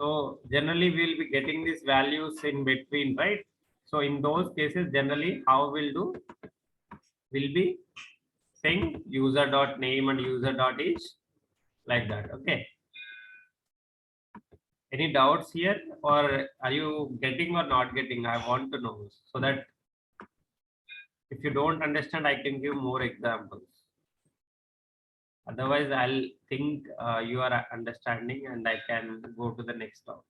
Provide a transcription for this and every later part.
So generally we'll be getting these values in between, right? So in those cases, generally how we'll do, will be saying user dot name and user dot age, like that. Okay. Any doubts here, or are you getting or not getting? I want to know, so that if you don't understand, I can give more examples. Otherwise, I'll think you are understanding and I can go to the next topic.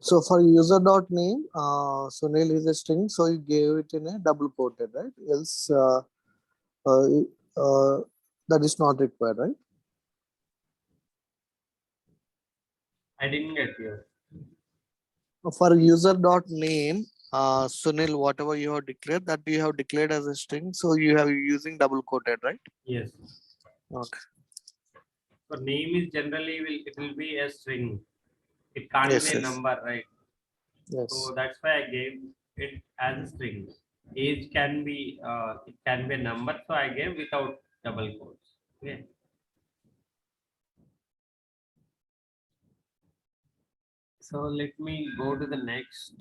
So for user dot name, Sunil is a string, so you gave it in a double quoted, right? Else, uh, uh, that is not required, right? I didn't get you. For user dot name, Sunil, whatever you have declared, that you have declared as a string, so you have using double quoted, right? Yes. Okay. So name is generally will be a string. It can't Yes, be a yes, number, right? yes. So that's why I gave it as a string. Age can be it can be a number, so I gave without double quotes. Okay. So let me go to the next.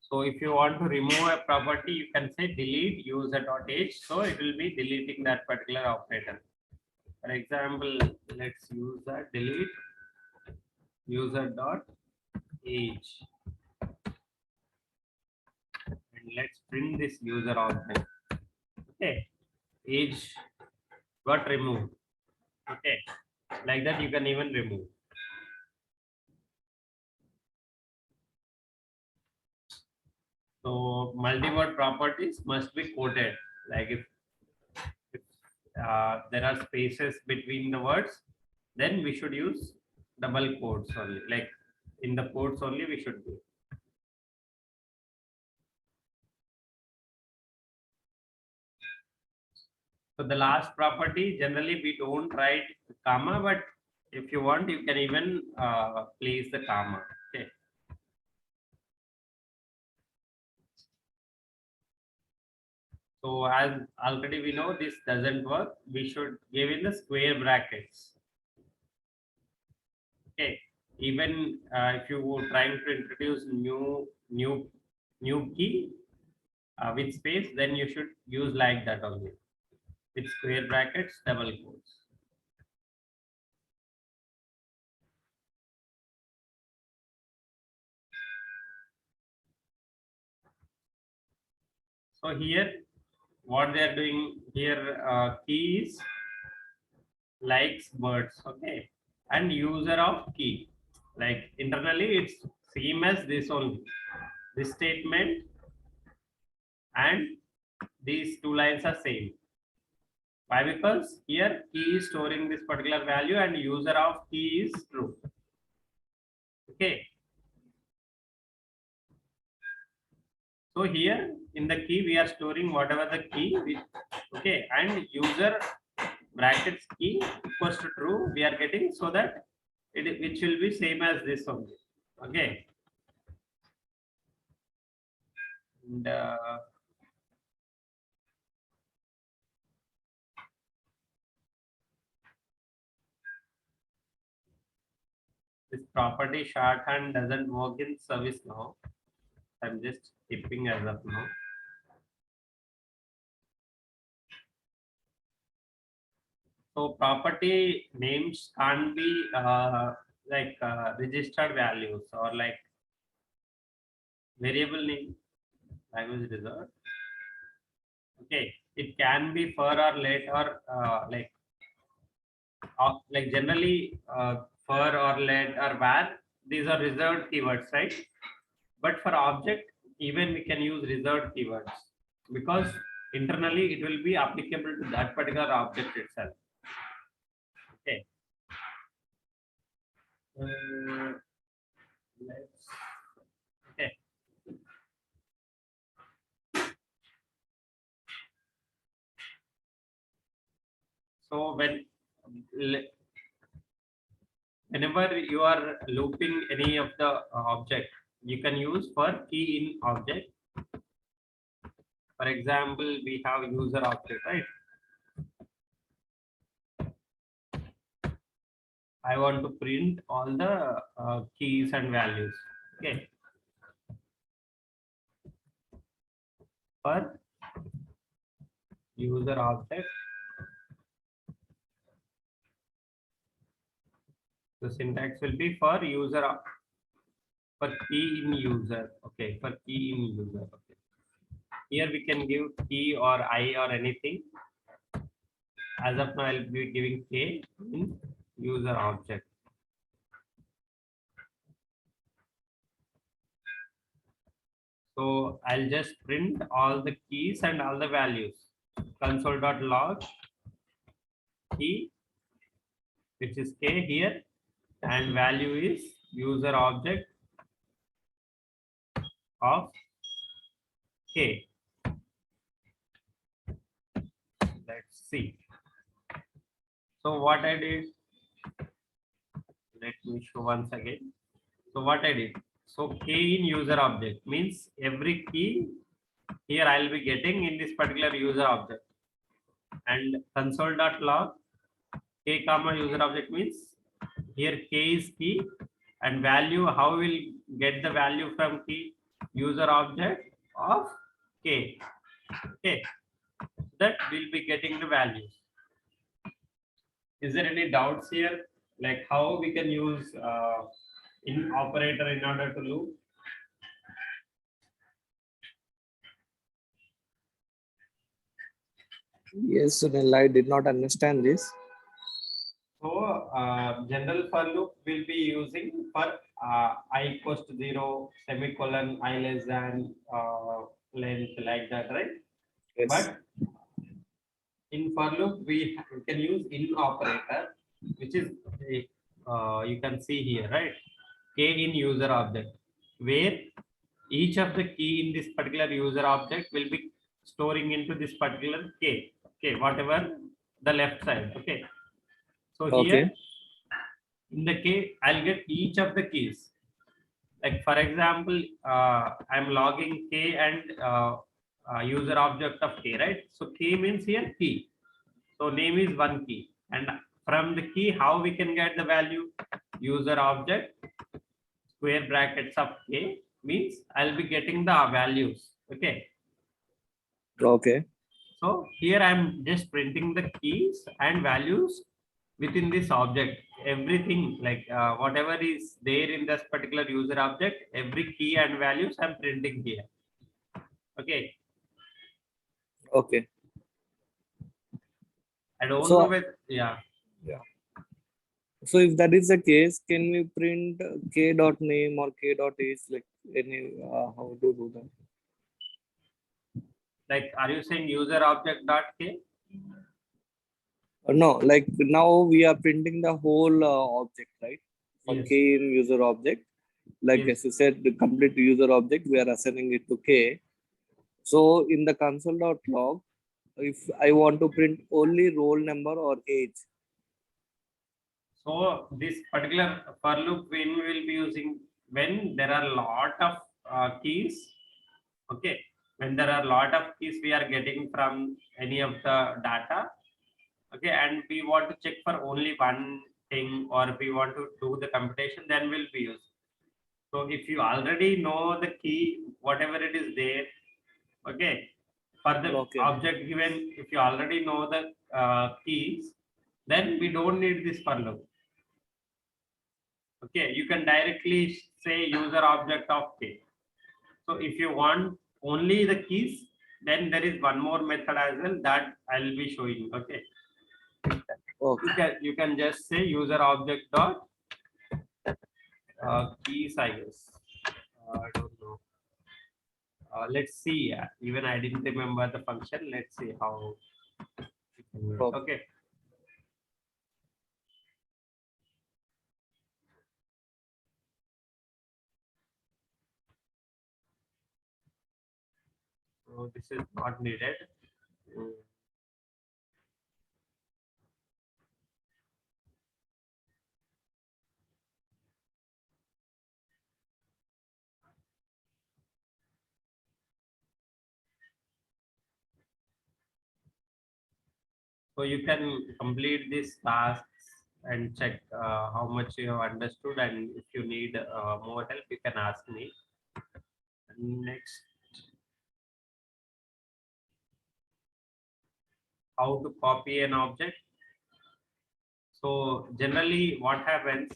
So if you want to remove a property, you can say delete user.age. So it will be deleting that particular operator. For example, let's use that delete user.age. And let's print this user object. Okay. Age got removed. Okay. Like that you can even remove. So multi-word properties must be quoted. Like if there are spaces between the words, then we should use double quotes only. Like in the quotes only we should do. So the last property, generally we don't write comma, but if you want, you can even place the comma. Okay. So as already we know, this doesn't work. We should give in the square brackets. Okay. Even if you were trying to introduce new key with space, then you should use like that only, with square brackets, double quotes. So here, what they are doing here, key is likes birds, okay, and user of key. Like internally, it's same as this only. This statement and these two lines are same. Why? Because here key is storing this particular value and user of key is true. Okay. So here in the key we are storing whatever the key with, okay, and user brackets key equals to true we are getting, so that it which will be same as this only. Okay. And this property shorthand doesn't work in service now. I'm just skipping as of now. So property names can't be like registered values or like variable name, language reserved. Okay, it can be for or let or like generally for or let or var. These are reserved keywords, right? But for object, even we can use reserved keywords because internally it will be applicable to that particular object itself. Okay. Let's. Okay. So whenever you are looping any of the object, you can use for key in object. For example, we have user object, right? I want to print all the keys and values. Okay. For user object, the syntax will be for for key in user. Okay, for key in user. Okay. Here we can give key or I or anything. As of now, I'll be giving k in user object. So I'll just print all the keys and all the values. Console.log key, which is k here, and value is user object of k. Let's see. So what I did, let me show once again. So what I did, so k in user object means every key here I'll be getting in this particular user object, and console.log k comma user object means here k is key and value, how will get the value from key? User object of k. Okay, that will be getting the values. Is there any doubts here? Like how we can use in operator in order to loop? Yes, Sunil, I did not understand this. So general for loop will be using for I equals to 0, semicolon, I less than length, like that, right? Yes. But in for loop we can use in operator, which is you can see here, right? K in user object, where each of the key in this particular user object will be storing into this particular k. Okay, whatever the left side. Okay, so here Okay. in the k I'll get each of the keys. Like for example, I'm logging k and user object of k, right? So k means here key. So name is one key, and from the key, how we can get the value? User object square brackets of k means I'll be getting the values. Okay. Okay. So here I'm just printing the keys and values within this object. Everything like whatever is there in this particular user object, every key and values I'm printing here. Okay. Okay. I don't know So whether, yeah. yeah. So if that is the case, can we print k dot name or k dot age, like any how to do that? Like, are you saying user object dot k? No, like now we are printing the whole object, right? For Yes. k in user object, like Yes. as you said, the complete user object, we are assigning it to k. So in the console.log, if I want to print only roll number or age. So this particular for loop when we will be using when there are lot of keys. Okay, when there are lot of keys we are getting from any of the data. Okay, and we want to check for only one thing, or if we want to do the computation, then we'll be using. So if you already know the key, whatever it is there, okay, for the Okay. object given, if you already know the keys, then we don't need this for loop. Okay, you can directly say user object of k. So if you want only the keys, then there is one more method as well that I'll be showing. Okay, Okay. you can just say user object dot keys, I guess. I don't know. Let's see. Even I didn't remember the function. Let's see how. Okay. Okay. So this is not needed. Mm. So you can complete these tasks and check how much you have understood, and if you need more help you can ask me. Next, how to copy an object. So generally what happens,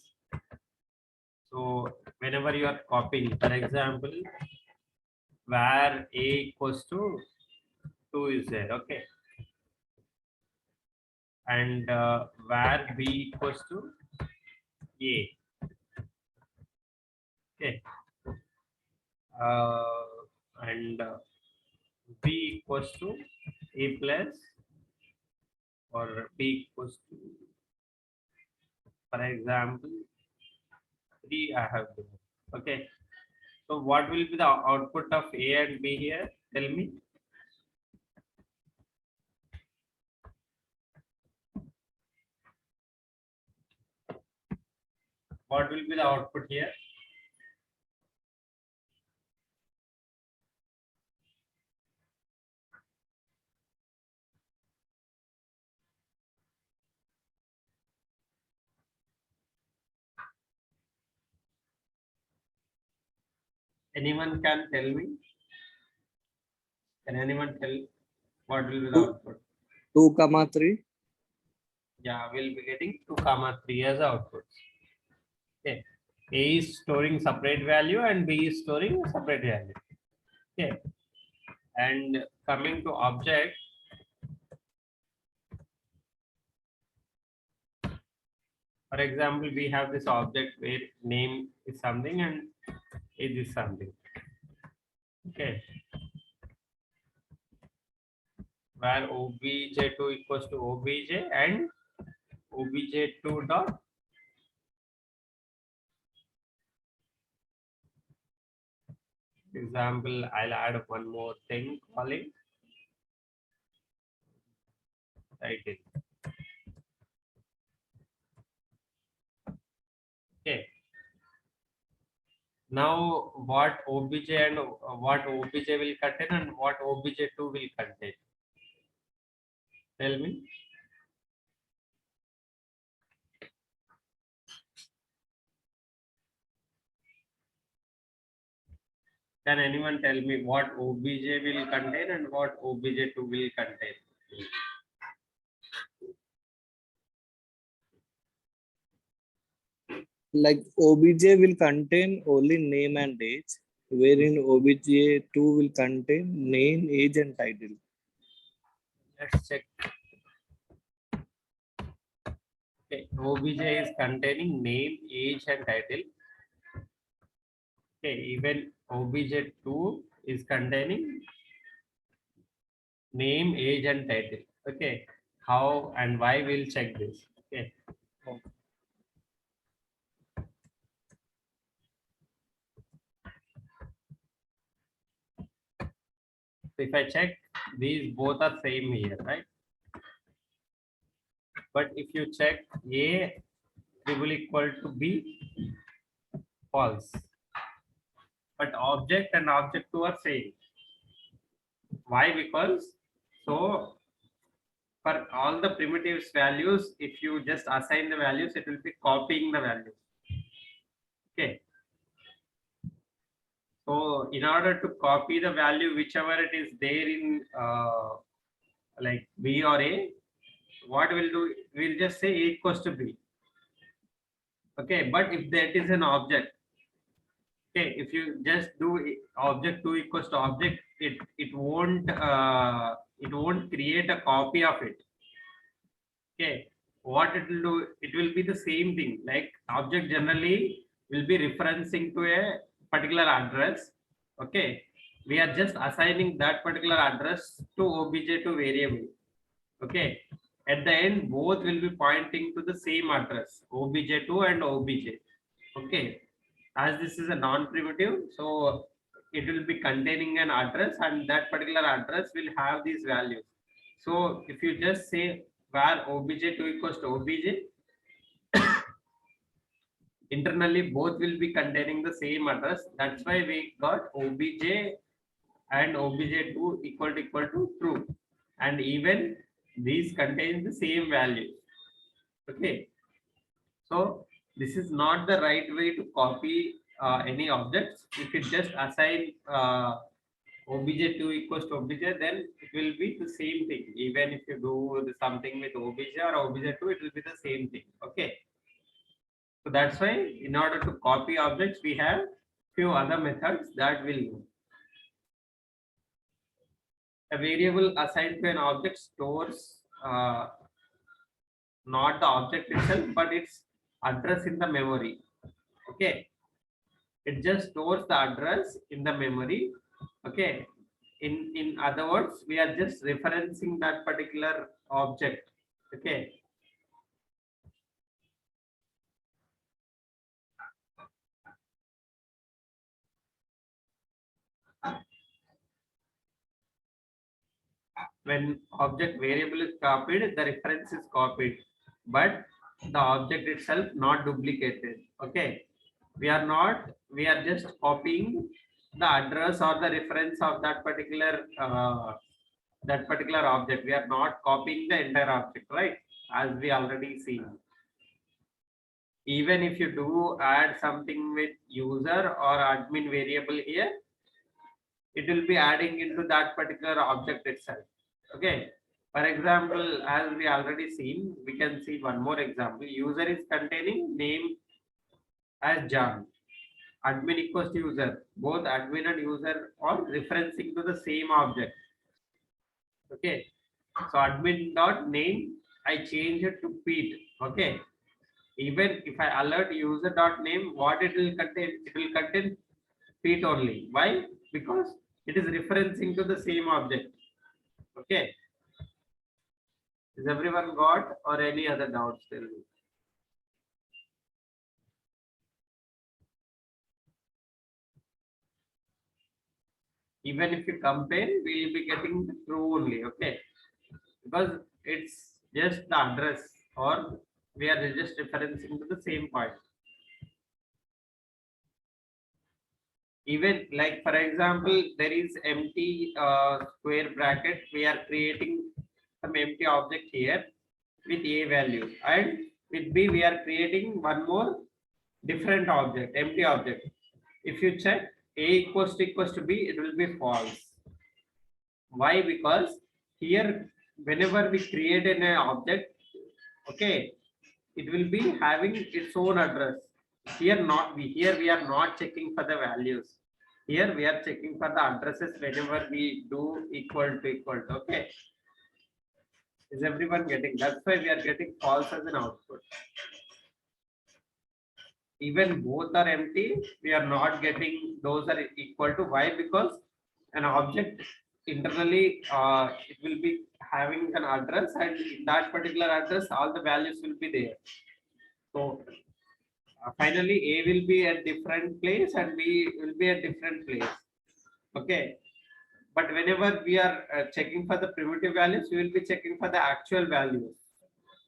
so whenever you are copying, for example, where a equals to 2 is there, okay, and where b equals to a, okay, uh, and b equals to a plus, or b equals to, for example, 3 I have given. Okay, so what will be the output of a and b here? Tell me. What will be the output here? Anyone can tell me? Can anyone tell what will be the 2, output? 2 comma 3. Yeah, we'll be getting 2 comma 3 as outputs. Okay. A is storing separate value and B is storing separate value. Okay. And coming to object, for example, we have this object where name is something and age is something. Okay. Where obj2 equals to obj and obj2 dot example. I'll add one more thing, calling title. Okay. Now what obj and what obj will contain and what obj2 will contain? Tell me. Can anyone tell me what obj will contain and what obj2 will contain? Like obj will contain only name and age, wherein obj2 will contain name, age, and title. Let's check. Okay, obj is containing name, age, and title. Okay, even obj2 is containing name, age, and title. Okay, how and why we'll check this. Okay. So if I check, these both are same here, right? But if you check A triple equal to B, false. But object and object two are same. Why? Because so for all the primitives values, if you just assign the values, it will be copying the values. Okay. So in order to copy the value, whichever it is there in like B or A, what we'll do, we'll just say A equals to B. Okay, but if that is an object, okay, if you just do object 2 equals to object, it won't create a copy of it. Okay, what it will do, it will be the same thing. Like object generally will be referencing to a particular address. Okay, we are just assigning that particular address to obj2 variable. Okay, at the end both will be pointing to the same address, obj2 and obj. Okay, as this is a non-primitive, so it will be containing an address and that particular address will have these values. So if you just say where obj2 equals to obj, internally both will be containing the same address. That's why we got obj and obj2 equal to true. And even these contain the same value. Okay, so this is not the right way to copy any objects. If you just assign obj2 equals to obj, then it will be the same thing. Even if you do something with obj or obj2, it will be the same thing. Okay, so that's why in order to copy objects, we have few other methods that will use. A variable assigned to an object stores not the object itself, but its address in the memory. Okay, it just stores the address in the memory. Okay, in other words, we are just referencing that particular object. Okay, when object variable is copied, the reference is copied, but the object itself not duplicated. Okay, we are just copying the address or the reference of that particular object. We are not copying the entire object, right? As we already seen. Even if you do add something with user or admin variable here, it will be adding into that particular object itself. Okay, for example, as we already seen, we can see one more example. User is containing name as John, admin equals to user. Both admin and user are referencing to the same object. Okay, so admin dot name, I change it to Pete. Okay, even if I alert user dot name, what it will contain? It will contain Pete only. Why? Because it is referencing to the same object. Okay, is everyone got or any other doubts still? Even if you compare, we will be getting the true only. Okay, because it's just the address, or we are just referencing to the same point. Even like for example, there is empty square bracket, we are creating some empty object here with a value, and with b we are creating one more different object, empty object. If you check a equals to b, it will be false. Why? Because here whenever we create an object, okay, it will be having its own address. Here we are not checking for the values. Here we are checking for the addresses whenever we do equal to equal to. Okay, is everyone getting? That's why we are getting false as an output. Even both are empty, we are not getting those are equal to. Why? Because an object internally it will be having an address, and in that particular address all the values will be there. So finally a will be at different place and b will be at different place. Okay, but whenever we are checking for the primitive values, we will be checking for the actual values.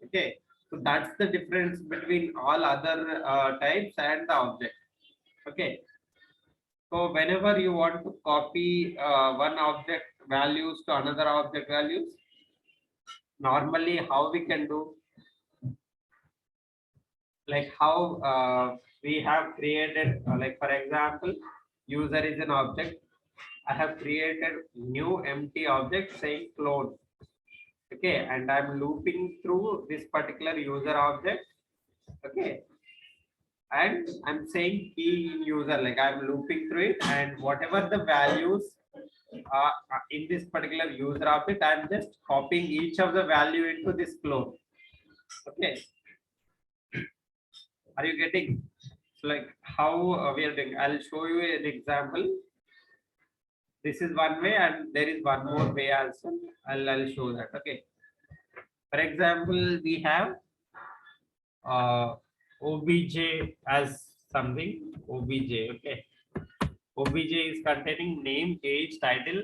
Okay, so that's the difference between all other types and the object. Okay, so whenever you want to copy one object values to another object values, normally how we can do, like how we have created like for example, user is an object. I have created new empty object saying clone. Okay, and I'm looping through this particular user object. Okay, and I'm saying key in user, like I'm looping through it, and whatever the values in this particular user object, I'm just copying each of the value into this clone. Okay, are you getting? So like how we are doing? I'll show you an example. This is one way, and there is one more way also. I'll show that. Okay. For example, we have obj as something obj. Okay, obj is containing name, age, title,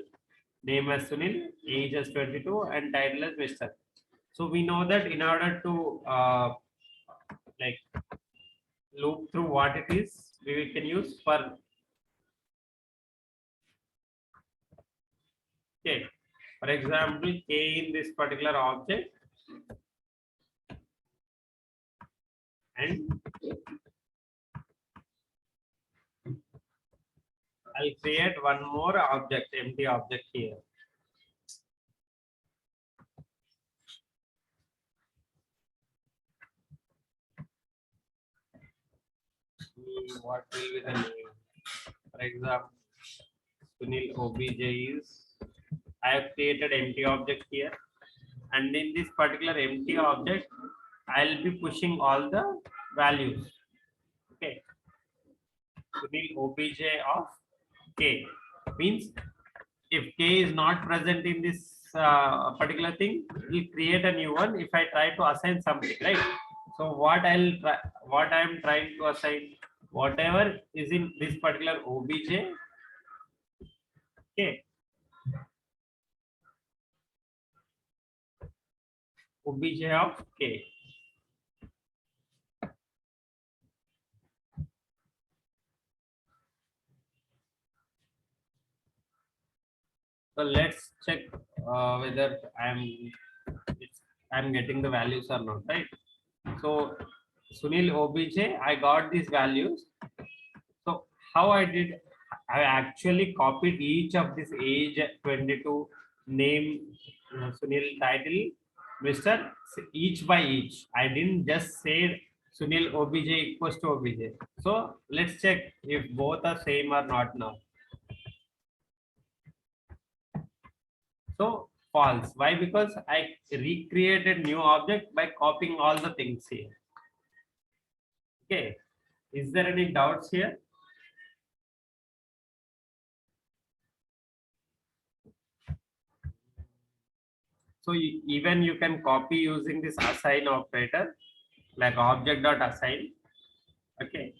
name as Sunil, age as 22, and title as Mr. So we know that in order to like loop through what it is, we can use for. Okay, For example, K in this particular object, and I'll create one more object, empty object here. What will be the name? For example, Sunil obj is, I have created empty object here, and in this particular empty object, I'll be pushing all the values. Okay, Sunil obj of K means if K is not present in this particular thing, we'll create a new one if I try to assign something, right? So what what I'm trying to assign, whatever is in this particular obj, okay, obj of K. So let's check whether I'm getting the values or not, right? So Sunil obj, I got these values. So how I did, I actually copied each of this age 22 name, Sunil title, Mr. each by each. I didn't just say Sunil obj equals to obj. So let's check if both are same or not now. So false. Why? Because I recreated new object by copying all the things here. Okay. Is there any doubts here? So even you can copy using this assign operator, like object dot assign. Okay.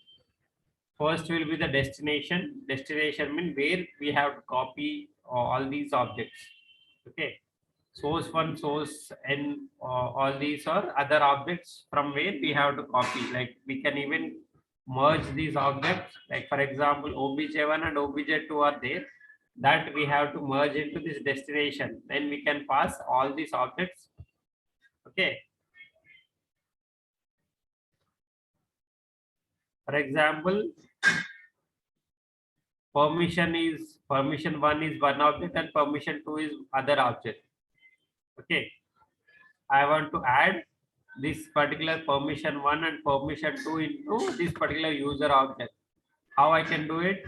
First will be the destination. Destination means where we have to copy all these objects. Okay. Source one, source and all these are other objects from where we have to copy. Like we can even merge these objects. Like for example, obj1 and obj2 are there. That we have to merge into this destination. Then we can pass all these objects. Okay. For example, permission one is one object and permission two is other object. Okay. I want to add this particular permission one and permission two into this particular user object. How I can do it?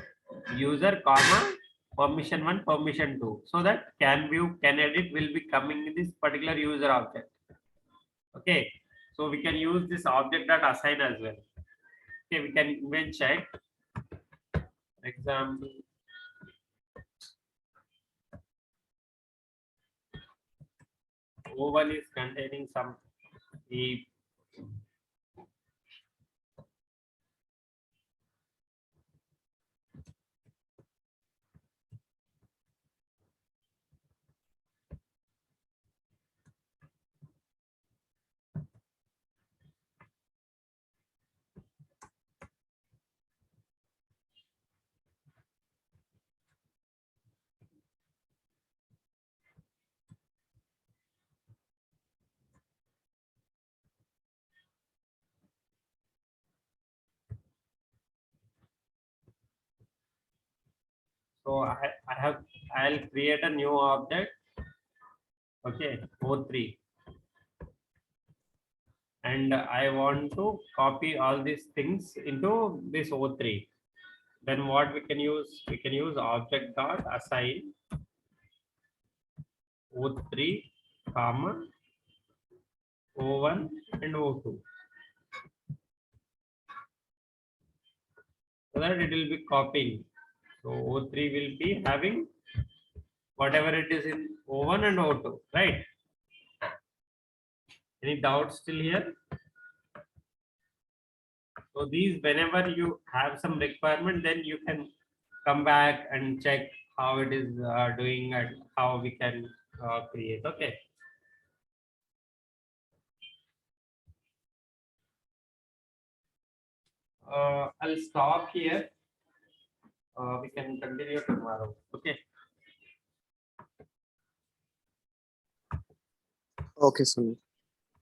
User comma permission one, permission two. So that can view, can edit will be coming in this particular user object. Okay. So we can use this object that assign as well. Okay, we can even check. Example. O1 is containing some the so I'll create a new object. Okay, O3. And I want to copy all these things into this O3. Then what we can use? We can use object dot assign O3, comma O1 and O2. So that it will be copying. So O3 will be having whatever it is in O1 and O2, right? Any doubts still here? So these, whenever you have some requirement, then you can come back and check how it is doing and how we can create. Okay. I'll stop here. We can continue tomorrow. Okay. Okay, Sunil.